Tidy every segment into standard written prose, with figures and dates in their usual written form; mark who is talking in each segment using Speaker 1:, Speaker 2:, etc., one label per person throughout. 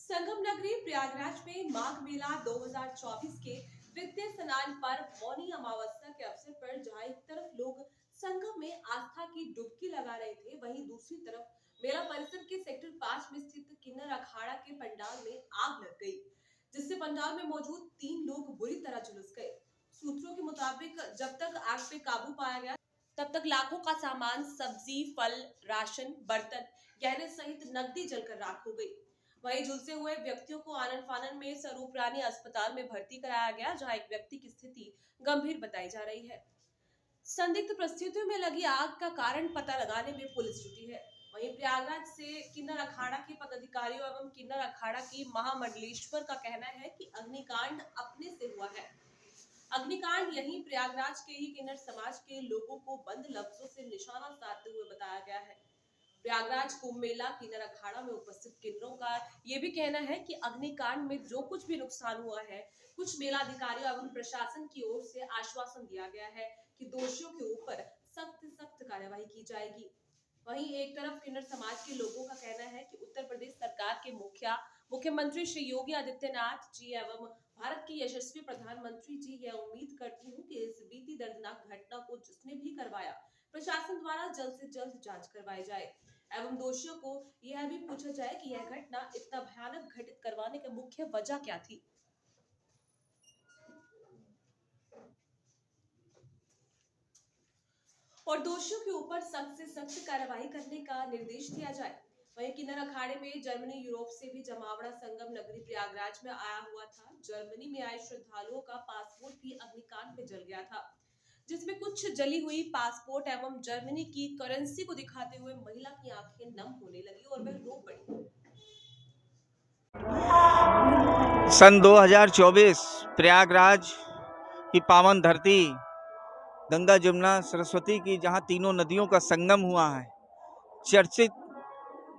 Speaker 1: संगम नगरी प्रयागराज में माघ मेला 2024 के द्वितीय स्नान पर मौनी अमावस्या के अवसर पर जहां एक तरफ लोग संगम में आस्था की डुबकी लगा रहे थे, वहीं दूसरी तरफ मेला परिसर के सेक्टर 5 में स्थित किन्नर अखाड़ा के पंडाल में आग लग गई, जिससे पंडाल में मौजूद 3 लोग बुरी तरह झुलस गए। सूत्रों के मुताबिक जब तक आग पे काबू पाया गया, तब तक लाखों का सामान, सब्जी, फल, राशन, बर्तन, गहने सहित नकदी जलकर राख हो गई। वहीं झुलसे हुए व्यक्तियों को आनन फानन में स्वरूप रानी अस्पताल में भर्ती कराया गया, जहां एक व्यक्ति की स्थिति गंभीर बताई जा रही है। संदिग्ध परिस्थितियों में लगी आग का कारण पता लगाने में पुलिस जुटी है। वहीं प्रयागराज से किन्नर अखाड़ा के पदाधिकारियों एवं किन्नर अखाड़ा की महामंडलेश्वर का कहना है कि अग्निकांड अपने से हुआ है। अग्निकांड यहीं प्रयागराज के ही किन्नर समाज के लोगों को बंद लफ्जों से निशाना साधते हुए बताया गया है। प्रयागराज कुंभ मेला किन्नर अखाड़ा में उपस्थित किन्नरों का ये भी कहना है कि अग्निकांड में जो कुछ भी नुकसान हुआ है, कुछ मेलाधिकारियों एवं प्रशासन की ओर से आश्वासन दिया गया है कि दोषियों के ऊपर सख्त कार्यवाही की जाएगी। वहीं एक तरफ किन्नर समाज के लोगों का कहना है कि उत्तर प्रदेश सरकार के मुख्यमंत्री श्री योगी आदित्यनाथ जी एवं भारत के यशस्वी प्रधानमंत्री जी यह उम्मीद करती हूँ कि इस बीती दर्दनाक घटना को जिसने भी करवाया, प्रशासन द्वारा जल्द से जल्द जांच करवाई जाए एवं दोषियों को यह भी पूछा जाए कि यह घटना इतना भयानक घटित करवाने की मुख्य वजह क्या थी। और दोषियों के ऊपर सख्त से सख्त कार्रवाई करने का निर्देश दिया जाए। वहीं किन्नर अखाड़े में जर्मनी, यूरोप से भी जमावड़ा संगम नगरी प्रयागराज में आया हुआ था। जर्मनी में आए श्रद्धालुओं का पासपोर्ट भी अग्निकांड में जल गया था, जिसमें कुछ जली हुई पासपोर्ट एवं जर्मनी की करेंसी को दिखाते हुए महिला की आंखें नम होने लगी और वह रो पड़ी।
Speaker 2: सन 2024 प्रयागराज की पावन धरती गंगा, जमुना, सरस्वती की जहां तीनों नदियों का संगम हुआ है, चर्चित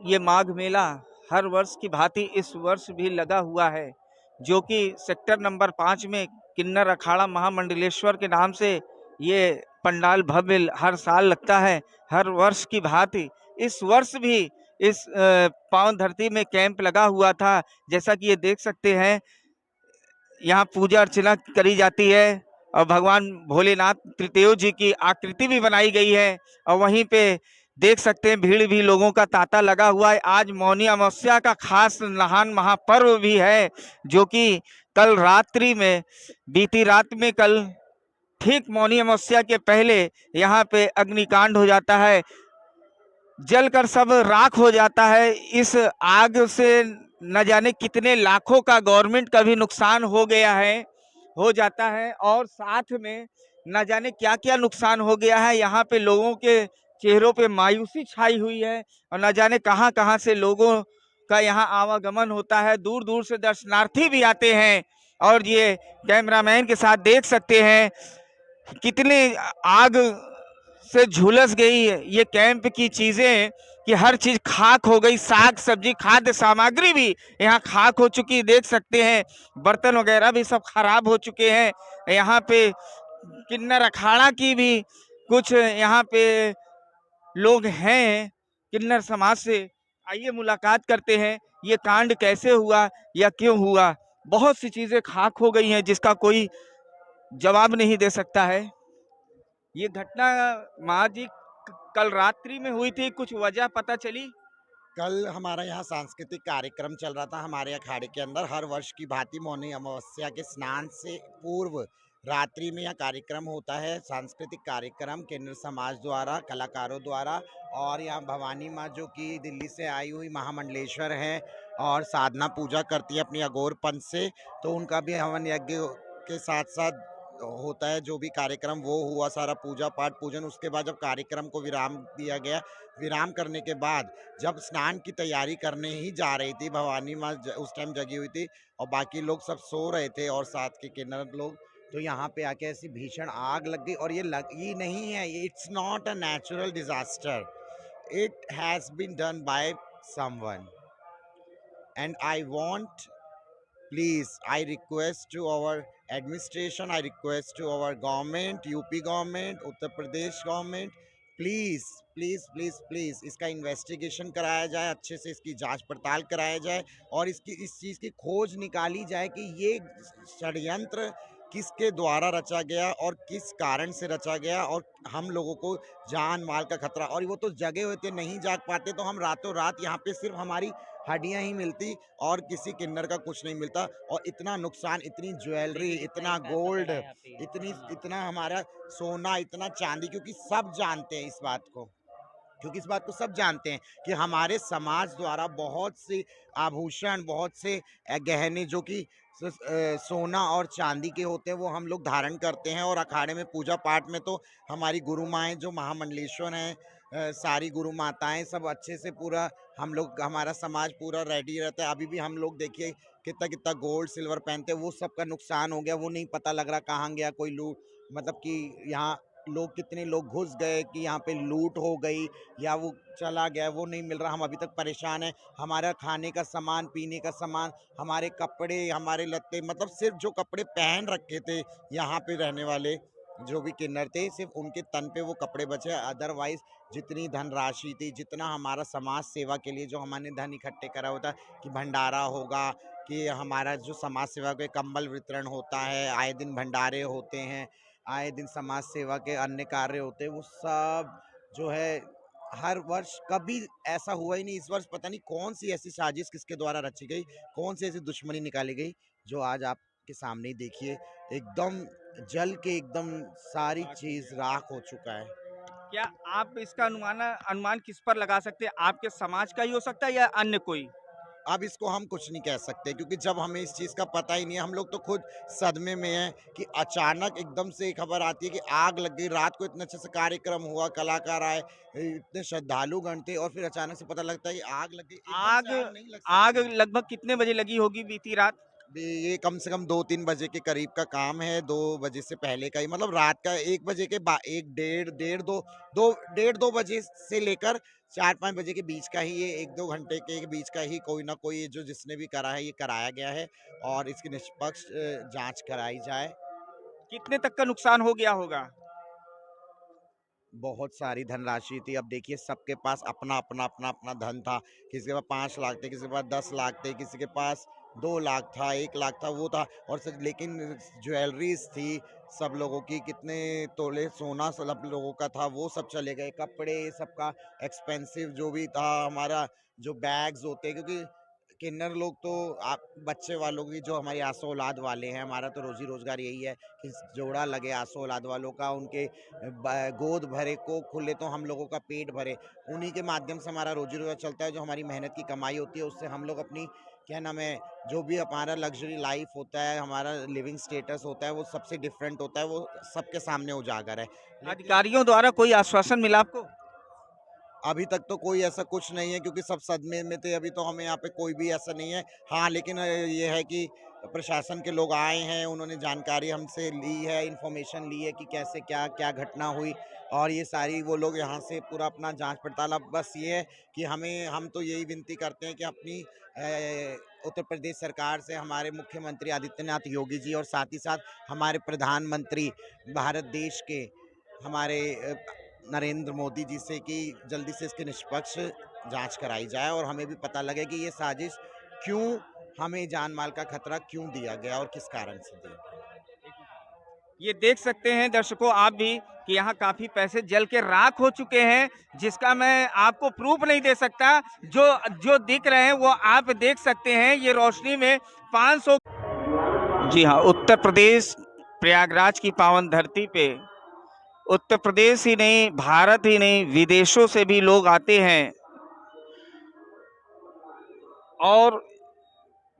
Speaker 2: ये माघ मेला हर वर्ष की भांति इस वर्ष भी लगा हुआ है, जो कि सेक्टर नंबर 5 में किन्नर अखाड़ा महामंडलेश्वर के नाम से ये पंडाल भव्य हर साल लगता है। हर वर्ष की भांति इस वर्ष भी इस पावन धरती में कैंप लगा हुआ था। जैसा कि ये देख सकते हैं, यहाँ पूजा अर्चना करी जाती है और भगवान भोलेनाथ त्रिदेव जी की आकृति भी बनाई गई है। और वहीं पे देख सकते हैं भीड़ भी लोगों का तांता लगा हुआ है। आज मौनी अमावस्या का खास महान महापर्व भी है, जो कि कल रात्रि में बीती रात में कल ठीक मौनी अमावस्या के पहले यहाँ पे अग्निकांड हो जाता है, जलकर सब राख हो जाता है। इस आग से न जाने कितने लाखों का गवर्नमेंट का भी नुकसान हो जाता है और साथ में न जाने क्या क्या नुकसान हो गया है। यहाँ पे लोगों के चेहरों पे मायूसी छाई हुई है और न जाने कहाँ कहाँ से लोगों का यहाँ आवागमन होता है। दूर दूर से दर्शनार्थी भी आते हैं और ये कैमरामैन के साथ देख सकते हैं कितने आग से झुलस गई ये कैंप की चीजें कि हर चीज खाक हो गई। साग सब्जी खाद्य सामग्री भी यहाँ खाक हो चुकी, देख सकते हैं बर्तन वगैरह भी सब खराब हो चुके हैं। यहाँ पे किन्नर अखाड़ा की भी कुछ यहाँ पे लोग हैं किन्नर समाज से, आइए मुलाकात करते हैं ये कांड कैसे हुआ या क्यों हुआ। बहुत सी चीजें खाक हो गई हैं जिसका कोई जवाब नहीं दे सकता है। ये घटना महाजी कल रात्रि में हुई थी, कुछ वजह पता चली?
Speaker 3: कल हमारा यहाँ सांस्कृतिक कार्यक्रम चल रहा था हमारे अखाड़े के अंदर। हर वर्ष की भांति मौनी अमावस्या के स्नान से पूर्व रात्रि में यह कार्यक्रम होता है। सांस्कृतिक कार्यक्रम किन्नर समाज द्वारा, कलाकारों द्वारा, और यहाँ भवानी माँ जो कि दिल्ली से आई हुई महामंडलेश्वर हैं और साधना पूजा करती है अपनी अघोर पंथ से, तो उनका भी हवन यज्ञ के साथ साथ होता है। जो भी कार्यक्रम वो हुआ सारा पूजा पाठ पूजन, उसके बाद जब कार्यक्रम को विराम दिया गया, विराम करने के बाद जब स्नान की तैयारी करने ही जा रही थी, भवानी माँ उस टाइम जगी हुई थी और बाकी लोग सब सो रहे थे और साथ के किन्नर लोग, तो यहाँ पे आके ऐसी भीषण आग लग गई। और ये लगी नहीं है, it's not a natural disaster, it has been done by someone and I want, please, I request to our administration, I request to our government, UP government, Uttar Pradesh government, please please please please इसका investigation कराया जाए, अच्छे से इसकी जांच पड़ताल कराया जाए और इसकी इस चीज़ की खोज निकाली जाए कि ये षड्यंत्र किसके द्वारा रचा गया और किस कारण से रचा गया, और हम लोगों को जान माल का खतरा। और वो तो जगे हुए थे, नहीं जाग पाते तो हम रातों रात यहाँ पे सिर्फ हमारी हड्डियां ही मिलती और किसी किन्नर का कुछ नहीं मिलता। और इतना नुकसान, इतनी ज्वेलरी, इतना गोल्ड, इतनी इतना हमारा सोना, इतना चांदी, क्योंकि सब जानते हैं इस बात को, क्योंकि इस बात को सब जानते हैं कि हमारे समाज द्वारा बहुत से आभूषण, बहुत से गहने जो कि सोना और चांदी के होते हैं वो हम लोग धारण करते हैं। और अखाड़े में पूजा पाठ में तो हमारी गुरु माएँ जो महामंडलेश्वर हैं, सारी गुरु माताएं सब अच्छे से पूरा हम लोग, हमारा समाज पूरा रेडी रहता है। अभी भी हम लोग देखिए कितना कितना गोल्ड सिल्वर पहनते हैं, वो सब का नुकसान हो गया, वो नहीं पता लग रहा कहाँ गया, कोई लूट, मतलब कि यहाँ लोग, कितने लोग घुस गए कि यहाँ पे लूट हो गई या वो चला गया, वो नहीं मिल रहा। हम अभी तक परेशान हैं। हमारा खाने का सामान, पीने का सामान, हमारे कपड़े, हमारे लत्ते, मतलब सिर्फ जो कपड़े पहन रखे थे यहाँ पे रहने वाले जो भी किन्नर थे, सिर्फ उनके तन पे वो कपड़े बचे। अदरवाइज जितनी धनराशि थी, जितना हमारा समाज सेवा के लिए जो हमने धन इकट्ठे करा होता कि भंडारा होगा, कि हमारा जो समाज सेवा के कंबल वितरण होता है, आए दिन भंडारे होते हैं, आए दिन समाज सेवा के अन्य कार्य होते हैं, वो सब जो है हर वर्ष कभी ऐसा हुआ ही नहीं। इस वर्ष पता नहीं कौन सी ऐसी साजिश किसके द्वारा रची गई, कौन सी ऐसी दुश्मनी निकाली गई, जो आज आपके सामने ही देखिए एकदम जल के एकदम सारी चीज राख हो चुका है।
Speaker 2: क्या आप इसका अनुमान किस पर लगा सकते हैं? आपके समाज का ही हो सकता है या अन्य कोई?
Speaker 3: अब इसको हम कुछ नहीं कह सकते, क्योंकि जब हमें इस चीज़ का पता ही नहीं है, हम लोग तो खुद सदमे में हैं कि अचानक एकदम से खबर आती है कि आग लग गई। रात को इतने अच्छे से कार्यक्रम हुआ, कलाकार आए, इतने श्रद्धालु गण थे, और फिर अचानक से पता लगता है कि आग लग गई। एकदम
Speaker 2: आग
Speaker 3: से आग नहीं लग
Speaker 2: आग
Speaker 3: सकती।
Speaker 2: लगभग कितने बजे लगी होगी बीती रात?
Speaker 3: ये कम से कम 2-3 बजे के करीब का काम है, 2 बजे से पहले का ही, मतलब रात का 1 बजे के 1 डेढ़ 2 बजे से लेकर 4-5 बजे के बीच का ही, ये 1-2 घंटे के बीच का ही कोई ना कोई जो जिसने भी करा है ये कराया गया है, और इसकी निष्पक्ष जांच कराई जाए।
Speaker 2: कितने तक का नुकसान हो गया होगा?
Speaker 3: बहुत सारी धनराशि थी। अब देखिए सबके पास अपना धन था। किसी के पास 5 लाख थे, किसी के पास 10 लाख थे, किसी के पास 2 लाख था, 1 लाख था, वो था। और लेकिन ज्वेलरीज थी सब लोगों की, कितने तोले सोना सब लोगों का था, वो सब चले गए। कपड़े सबका एक्सपेंसिव जो भी था, हमारा जो बैग्स होते, क्योंकि किन्नर लोग तो आप बच्चे वालों की, जो हमारी आसो औलाद वाले हैं, हमारा तो रोजी रोजगार यही है कि जोड़ा लगे आसो औलाद वालों का, उनके गोद भरे को खुले तो हम लोगों का पेट भरे, उन्हीं के माध्यम से हमारा रोजी रोजगार चलता है। जो हमारी मेहनत की कमाई होती है उससे हम लोग अपनी, क्या नाम है, जो भी हमारा लग्जरी लाइफ होता है, हमारा लिविंग स्टेटस होता है, वो सबसे डिफरेंट होता है, वो सबके सामने उजागर है। लेकिन
Speaker 2: अधिकारियों द्वारा कोई आश्वासन मिला आपको?
Speaker 3: अभी तक तो कोई ऐसा कुछ नहीं है, क्योंकि सब सदमे में थे। अभी तो हमें यहाँ पे कोई भी ऐसा नहीं है। हाँ, लेकिन ये है कि प्रशासन के लोग आए हैं, उन्होंने जानकारी हमसे ली है, इन्फॉर्मेशन ली है कि कैसे क्या क्या घटना हुई, और ये सारी वो लोग यहाँ से पूरा अपना जांच पड़ताल। अब बस ये है कि हम तो यही विनती करते हैं कि अपनी उत्तर प्रदेश सरकार से, हमारे मुख्यमंत्री आदित्यनाथ योगी जी, और साथ ही साथ हमारे प्रधानमंत्री भारत देश के, हमारे नरेंद्र मोदी जी से, कि जल्दी से इसकी निष्पक्ष जांच कराई जाए और हमें भी पता लगे कि ये साजिश क्यों, हमें जान माल का खतरा क्यों दिया गया और किस कारण से दिया गया।
Speaker 2: ये देख सकते हैं दर्शकों आप भी कि यहाँ काफी पैसे जल के राख हो चुके हैं, जिसका मैं आपको प्रूफ नहीं दे सकता। जो जो दिख रहे हैं वो आप देख सकते हैं, ये रोशनी में 500। जी हाँ, उत्तर प्रदेश प्रयागराज की पावन धरती पे उत्तर प्रदेश ही नहीं, भारत ही नहीं, विदेशों से भी लोग आते हैं और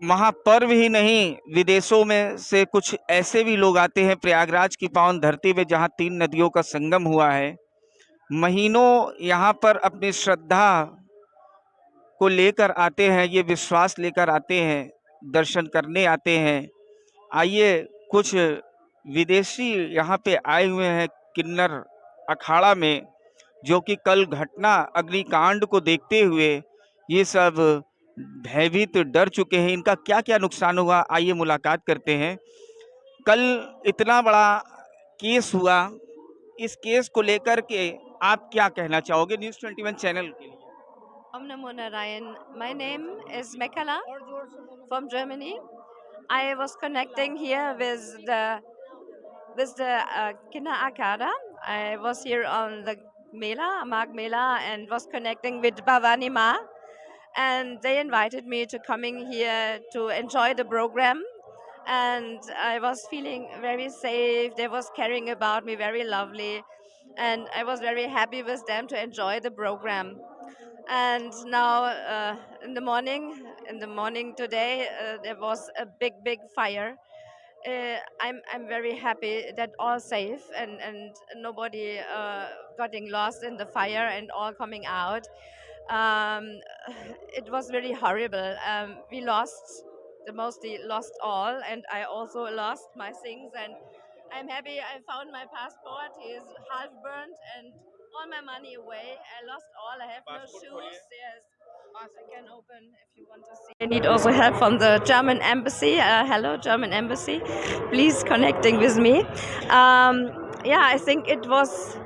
Speaker 2: महापर्व ही नहीं, विदेशों में से कुछ ऐसे भी लोग आते हैं प्रयागराज की पावन धरती पे, जहाँ 3 नदियों का संगम हुआ है। महीनों यहाँ पर अपनी श्रद्धा को लेकर आते हैं, ये विश्वास लेकर आते हैं, दर्शन करने आते हैं। आइए, कुछ विदेशी यहाँ पे आए हुए हैं किन्नर अखाड़ा में, जो कि कल घटना अग्निकांड को देखते हुए ये सब भयभीत डर चुके हैं। इनका क्या क्या नुकसान हुआ, आइए मुलाकात करते हैं। कल इतना बड़ा केस हुआ, इस केस को लेकर के आप क्या कहना चाहोगे न्यूज़ 21 चैनल के लिए?
Speaker 4: Om Namo Narayan. My name is Mekala from Germany. I was connecting here with the Kinder Akada. I was here on the Mela, Mag Mela, and was connecting with Bhavani Ma. And they invited me to coming here to enjoy the program. And I was feeling very safe. They was caring about me very lovely. And I was very happy with them to enjoy the program. And now in the morning today, there was a big fire. I'm very happy that all safe and nobody getting lost in the fire and all coming out. um, it was really horrible. We lost the mostly lost all, and I also lost my things. And I'm happy I found my passport. He is half burnt and all my money away. I lost all. I have no
Speaker 2: Passport
Speaker 4: shoes.
Speaker 2: खोलिए।
Speaker 4: Yes, I can open if you want to see. I need also help from the German embassy. Hello, German embassy. Please connecting with me. Yeah, I think it was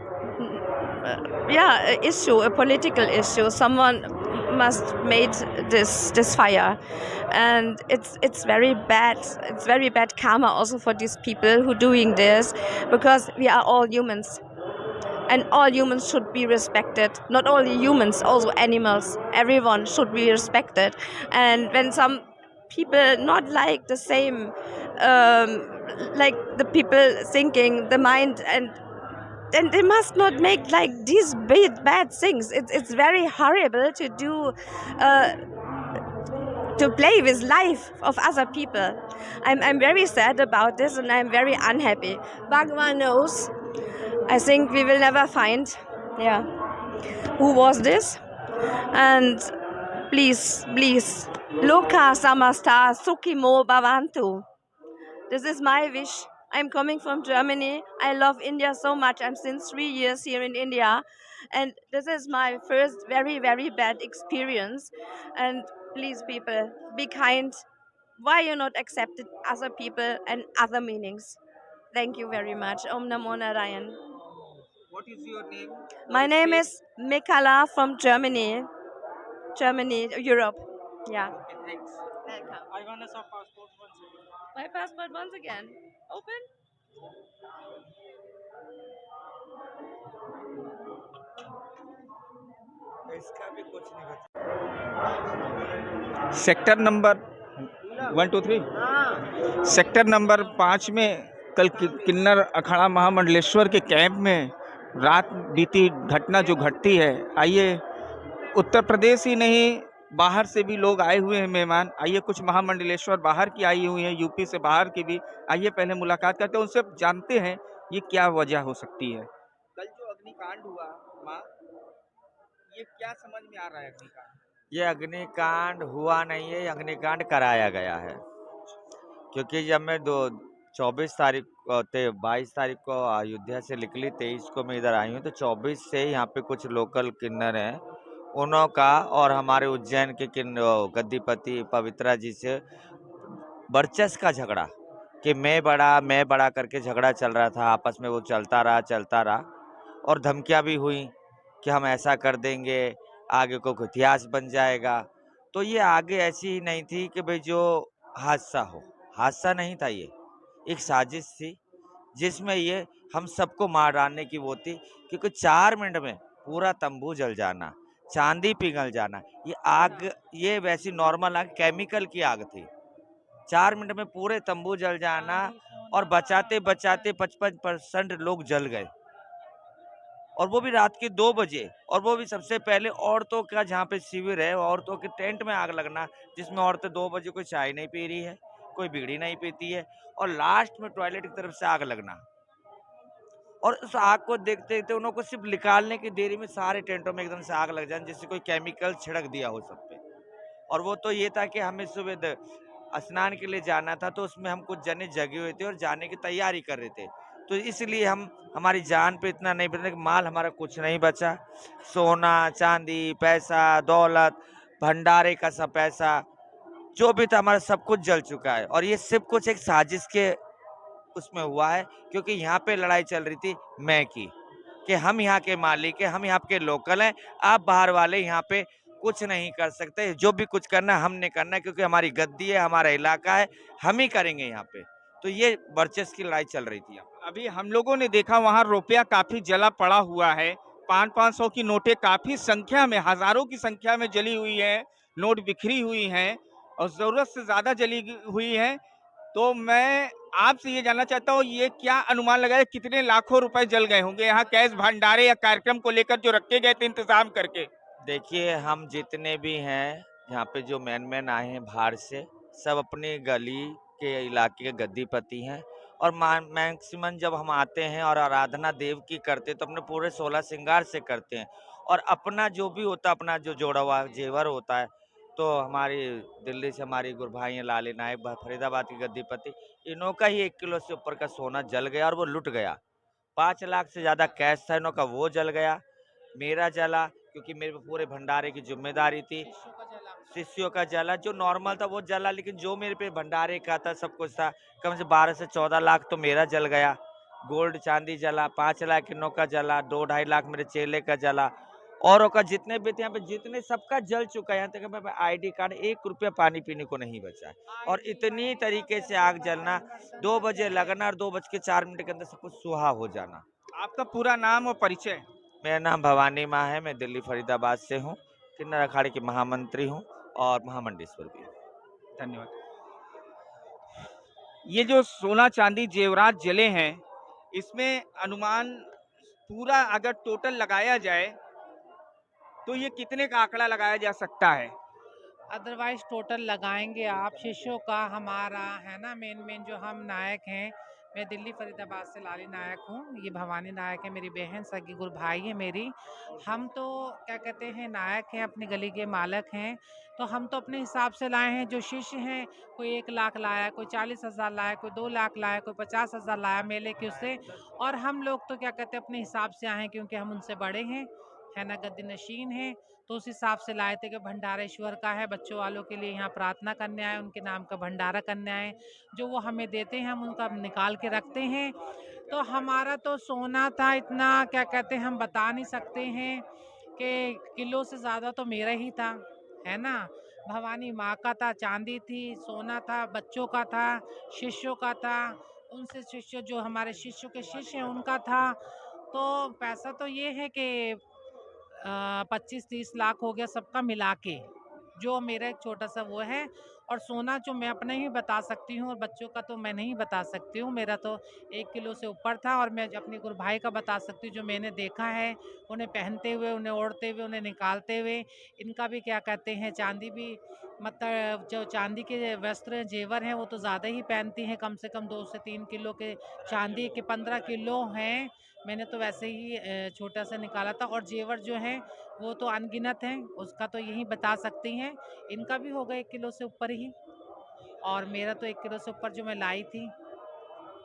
Speaker 4: an issue, a political issue. Someone must made this fire, and it's very bad. It's very bad karma also for these people who doing this, because we are all humans, and all humans should be respected. Not only humans, also animals. Everyone should be respected. And when some people not like the same, like the people thinking the mind, and they must not make like these bad things. It's very horrible to do, to play with life of other people. I'm very sad about this, and I'm very unhappy. Bhagwan knows. I think we will never find, yeah, who was this. And please, Loka Samasta Sukhimo Bhavantu. This is my wish. I'm coming from Germany. I love India so much. I'm since 3 years here in India. And this is my first very bad experience. And please, people, be kind. Why you not accepted other people and other meanings? Thank you very much. Om Namo Narayan.
Speaker 2: What is your name?
Speaker 4: My name is Mikala from Germany, Europe. Yeah.
Speaker 2: Okay, thanks.
Speaker 4: Welcome.
Speaker 2: I want a passport once again.
Speaker 4: My passport once again. Open.
Speaker 2: Sector number 123 sector number 5 में कल किन्नर अखाड़ा महामंडलेश्वर के camp में रात बीती घटना जो घटती है, आइए उत्तर प्रदेश ही नहीं बाहर से भी लोग आए हुए हैं मेहमान। आइए कुछ महामंडलेश्वर बाहर की आई हुई हैं, यूपी से बाहर की भी। आइए पहले मुलाकात करते हैं उनसे, जानते हैं ये क्या वजह हो सकती है। कल जो अग्निकांड हुआ माँ, ये क्या समझ में आ रहा है अग्निकांड?
Speaker 5: ये अग्निकांड हुआ नहीं है, अग्निकांड कराया गया है। क्योंकि जब मैं 24 तारीख को 22 तारीख को अयोध्या से निकली, 23 को मैं इधर आई हूँ, तो 24 से यहाँ पे कुछ लोकल किन्नर हैं, उन्हों का और हमारे उज्जैन के गद्दीपति पवित्रा जी से वर्चस्व का झगड़ा, कि मैं बड़ा करके झगड़ा चल रहा था आपस में। वो चलता रहा और धमकियाँ भी हुई कि हम ऐसा कर देंगे, आगे को इतिहास बन जाएगा। तो ये आगे ऐसी ही नहीं थी कि भाई जो हादसा नहीं था, ये एक साजिश थी जिसमें ये हम सबको मार डालने की वो थी। क्योंकि 4 मिनट में पूरा तंबू जल जाना, चांदी पिघल जाना, ये आग, ये वैसी नॉर्मल आग, केमिकल की आग थी। 4 मिनट में पूरे तंबू जल जाना, और बचाते 55% लोग जल गए, और वो भी रात के 2 बजे। और वो भी सबसे पहले औरतों का जहाँ पे शिविर है, औरतों के टेंट में आग लगना, जिसमें औरतें 2 बजे कोई चाय नहीं पी रही है, कोई बीड़ी नहीं पीती है, और लास्ट में टॉयलेट की तरफ से आग लगना। और उस आग को देखते देखते उन्होंने को सिर्फ निकालने की देरी में सारे टेंटों में एकदम से आग लग जाए, जिससे कोई केमिकल छिड़क दिया हो सब पे। और वो तो ये था कि हमें सुबह स्नान के लिए जाना था, तो उसमें हम कुछ जने जगे हुए थे और जाने की तैयारी कर रहे थे, तो इसलिए हमारी जान पे इतना नहीं बचा, माल हमारा कुछ नहीं बचा। सोना चांदी, पैसा, दौलत, भंडारे का सब पैसा जो भी था हमारा, सब कुछ जल चुका है। और ये सब कुछ एक साजिश के उसमें हुआ है, क्योंकि यहाँ पे लड़ाई चल रही थी मैं की, कि हम यहाँ के मालिक हैं, हम यहाँ के लोकल हैं, आप बाहर वाले यहाँ पे कुछ नहीं कर सकते। जो भी कुछ करना है हमने करना है, क्योंकि हमारी गद्दी है, हमारा इलाका है, हम ही करेंगे यहाँ पे। तो ये वर्चस्व की लड़ाई चल रही थी।
Speaker 2: अभी हम लोगों ने देखा वहाँ रुपया काफी जला पड़ा हुआ है, 500-500 की नोटें काफी संख्या में, हजारों की संख्या में जली हुई है, नोट बिखरी हुई हैं और जरूरत से ज्यादा जली हुई है। तो मैं आपसे ये जानना चाहता हूँ, ये क्या अनुमान लगाए कितने लाखों रुपए जल गए होंगे यहाँ कैश भंडारे या कार्यक्रम को लेकर जो रखे गए थे इंतजाम करके?
Speaker 5: देखिए, हम जितने भी हैं यहाँ पे जो मैन आए हैं बाहर से, सब अपनी गली के इलाके के गद्दीपति हैं। और मैक्सिमम जब हम आते हैं और आराधना देव की करते हैं तो अपने पूरे 16 श्रृंगार से करते हैं। और अपना जो भी होता है, अपना जो जोड़ा हुआ जेवर होता है, तो हमारी दिल्ली से हमारी गुरभाई हैं लाली नायक फरीदाबाद की गद्दीपति, इन्हों का ही 1 किलो से ऊपर का सोना जल गया और वो लुट गया। 5 लाख से ज़्यादा कैश था इन्हों का, वो जल गया। मेरा जला, क्योंकि मेरे पे पूरे भंडारे की जिम्मेदारी थी। शिष्यों का जला, जो नॉर्मल था वो जला, लेकिन जो मेरे पे भंडारे का था, सब कुछ था, कम से 12 से 14 लाख तो मेरा जल गया। गोल्ड चांदी जला, 5 लाख इनों का जला, 2-2.5 लाख मेरे चेले का जला, औरों का जितने भी थे यहाँ पे, जितने सबका जल चुका है। यहाँ तक मैं ID कार्ड 1 रुपया पानी पीने को नहीं बचा है। और इतनी तरीके से आग जलना, 2 बजे लगना और 2:04 के अंदर सब कुछ सुहा हो जाना।
Speaker 2: आपका पूरा नाम और परिचय?
Speaker 5: मेरा नाम भवानी माँ है, मैं दिल्ली फरीदाबाद से हूँ, किन्नर अखाड़े की महामंत्री हूँ और महामंडलेश्वर भी हूँ।
Speaker 2: धन्यवाद। ये जो सोना चांदी जेवरात जले हैं, इसमें अनुमान पूरा अगर टोटल लगाया जाए तो ये कितने का आंकड़ा लगाया जा सकता है?
Speaker 6: अदरवाइज टोटल लगाएंगे आप, शिष्यों का हमारा है ना, मेन जो हम नायक हैं। मैं दिल्ली फरीदाबाद से लाली नायक हूँ, ये भवानी नायक है मेरी बहन, सगी गुरु भाई है मेरी। हम तो क्या कहते हैं, नायक हैं, अपनी गली के मालक हैं। तो हम तो अपने हिसाब से लाए हैं। जो शिष्य हैं, कोई 1 लाख लाया, कोई 40,000 लाया, कोई 2 लाख लाया, कोई 50,000 लाया मेले के उससे। और हम लोग तो क्या कहते हैं, अपने हिसाब से आए हैं, क्योंकि हम उनसे बड़े हैं, है ना, गद्दी नशीन हैं। तो उस हिसाब से लाए थे कि भंडारेश्वर का है, बच्चों वालों के लिए यहाँ प्रार्थना करने आए, उनके नाम का भंडारा करने आए। जो वो हमें देते हैं हम उनका निकाल के रखते हैं। तो हमारा तो सोना था इतना, क्या कहते हैं, हम बता नहीं सकते हैं कि किलो से ज़्यादा तो मेरा ही था, है ना। भवानी माँ का था, चांदी थी, सोना था, बच्चों का था, शिष्यों का था, उनसे शिष्य जो हमारे शिष्यों के शिष्य हैं उनका था। तो पैसा तो ये है कि 25-30 लाख हो गया सबका मिला के, जो मेरा एक छोटा सा वो है। और सोना जो मैं अपना ही बता सकती हूँ, और बच्चों का तो मैं नहीं बता सकती हूँ, मेरा तो 1 किलो से ऊपर था। और मैं अपने गुरु भाई का बता सकती हूँ, जो मैंने देखा है उन्हें पहनते हुए, उन्हें ओढ़ते हुए, उन्हें निकालते हुए। इनका भी क्या कहते हैं, चांदी भी, मतलब जो चांदी के वस्त्र हैं, जेवर हैं, वो तो ज़्यादा ही पहनती हैं, कम से कम 2 से 3 किलो के, चांदी के 15 किलो हैं। मैंने तो वैसे ही छोटा सा निकाला था। और जेवर जो हैं वो तो अनगिनत हैं, उसका तो यही बता सकती हैं। इनका भी होगा 1 किलो से ऊपर ही, और मेरा तो 1 किलो से ऊपर जो मैं लाई थी।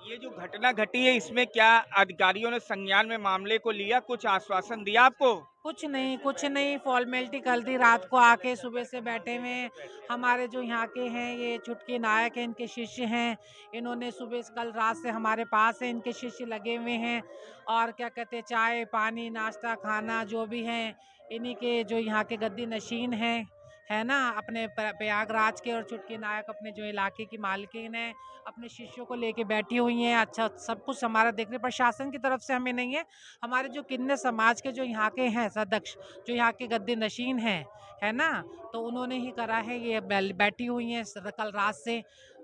Speaker 2: ये जो घटना घटी है, इसमें क्या अधिकारियों ने संज्ञान में मामले को लिया, कुछ आश्वासन दिया आपको?
Speaker 6: कुछ नहीं, फॉर्मेलिटी कर दी। रात को आके सुबह से बैठे हुए हैं। हमारे जो यहाँ के हैं, ये छुटकी नायक हैं, इनके शिष्य हैं। इन्होंने सुबह से कल रात से हमारे पास है, इनके शिष्य लगे हुए हैं। और क्या कहते हैं, चाय पानी नाश्ता खाना जो भी हैं, इन्हीं के जो यहाँ के गद्दी नशीन हैं, है ना, अपने प्रयागराज के। और छुटकी नायक अपने जो इलाके की मालकिन है, अपने शिष्यों को लेके बैठी हुई हैं। अच्छा, सब कुछ हमारा देखने प्रशासन की तरफ से हमें नहीं है। हमारे जो किन्नर समाज के जो यहाँ के हैं सदस्य, जो यहाँ के गद्दी नशीन हैं, है ना, तो उन्होंने ही करा है। ये बैठी हुई हैं कल रात से,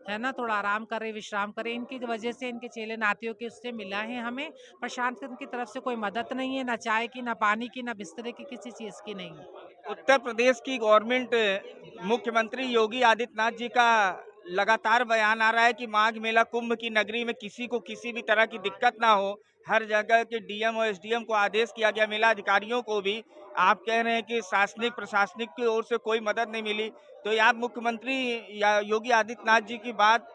Speaker 6: है ना, थोड़ा आराम करे, विश्राम करे। इनकी वजह से, इनके चेले नातियों के उससे मिला है हमें। प्रशासन की तरफ से कोई मदद नहीं है, ना चाय की, ना पानी की, ना बिस्तरे की, किसी चीज़ की नहीं है।
Speaker 2: उत्तर प्रदेश की गवर्नमेंट, मुख्यमंत्री योगी आदित्यनाथ जी का लगातार बयान आ रहा है कि माघ मेला कुंभ की नगरी में किसी को किसी भी तरह की दिक्कत ना हो। हर जगह के DM और SDM को आदेश किया गया, मेला अधिकारियों को भी। आप कह रहे हैं कि शासनिक प्रशासनिक की ओर से कोई मदद नहीं मिली, तो ये आप मुख्यमंत्री या योगी आदित्यनाथ जी की बात